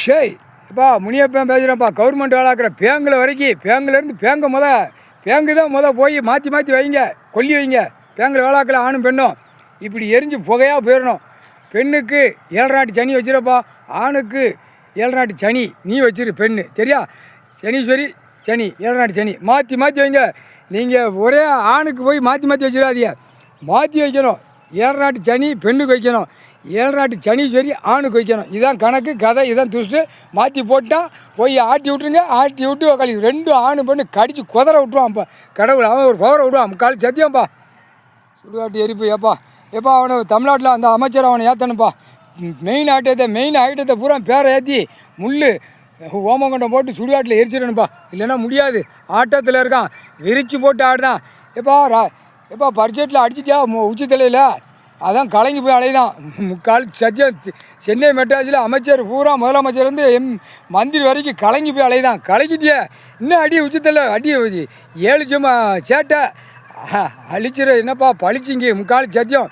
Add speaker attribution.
Speaker 1: ஷேய் இப்போ முனியப்பன் பேசுகிறேன்ப்பா. கவர்மெண்ட் வேலாக்கிற பேங்கில் வரைக்கும் பேங்குலேருந்து பேங்கு தான் போய் மாற்றி வைங்க, கொல்லி வைங்க. பேங்கில் வேலாக்கில் ஆணும் பெண்ணும் இப்படி எரிஞ்சு புகையாக போயிடணும். பெண்ணுக்கு 7 நாட்டு சனி வச்சிருப்பா, ஆணுக்கு 7 நாட்டு சனி நீ வச்சிரு பெண்ணு, சரியா? சனீஸ்வரி சனி 7 நாட்டு சனி மாற்றி வைங்க. நீங்கள் ஒரே ஆணுக்கு போய் மாற்றி வச்சிடாதீங்க, மாற்றி வைக்கணும். 7 நாட்டு சனி பெண்ணுக்கு வைக்கணும், 7 நாட்டு சனீஸ்வரி ஆணுக்கு வைக்கணும். இதுதான் கணக்கு கதை, இதான் துஷ்டு. மாற்றி போட்டால் போய் ஆட்டி விட்ருங்க. ஆட்டி விட்டு கழி 2 ஆணு பெண்ணு கடித்து குதற விட்டுருவான்ப்பா கடவுள். அவன் ஒரு பவரை விடுவான் முக்கால் சத்தியம்ப்பா. சுடுகாட்டு எரிப்பு எப்பா அவனை தமிழ்நாட்டில் அந்த அமைச்சர் அவனை ஏற்றணும்ப்பா. மெயின் ஐட்டத்தை பூரா பேரை ஏற்றி முள் ஓமகண்டம் போட்டு சுடுகாட்டில் எரிச்சிடணும்ப்பா. இல்லைன்னா முடியாது. ஆட்டத்தில் இருக்கான், விரித்து போட்டு ஆடுதான். எப்பா பட்ஜெட்டில் அடிச்சிட்டியா உச்சி தலையில், அதான் கலங்கி போய் அலைதான் முக்கால் சத்தியம். சென்னை மெட்ராஸில் அமைச்சர் பூரா முதலமைச்சர் வந்து மந்திரி வரைக்கும் கலங்கி போய் அலைதான். கலங்கிட்டியே இன்னும் அடி உச்சத்தில் அடி 7 சேட்டை அழிச்சிட என்னப்பா பழிச்சிங்க முக்கால் சத்தியம்.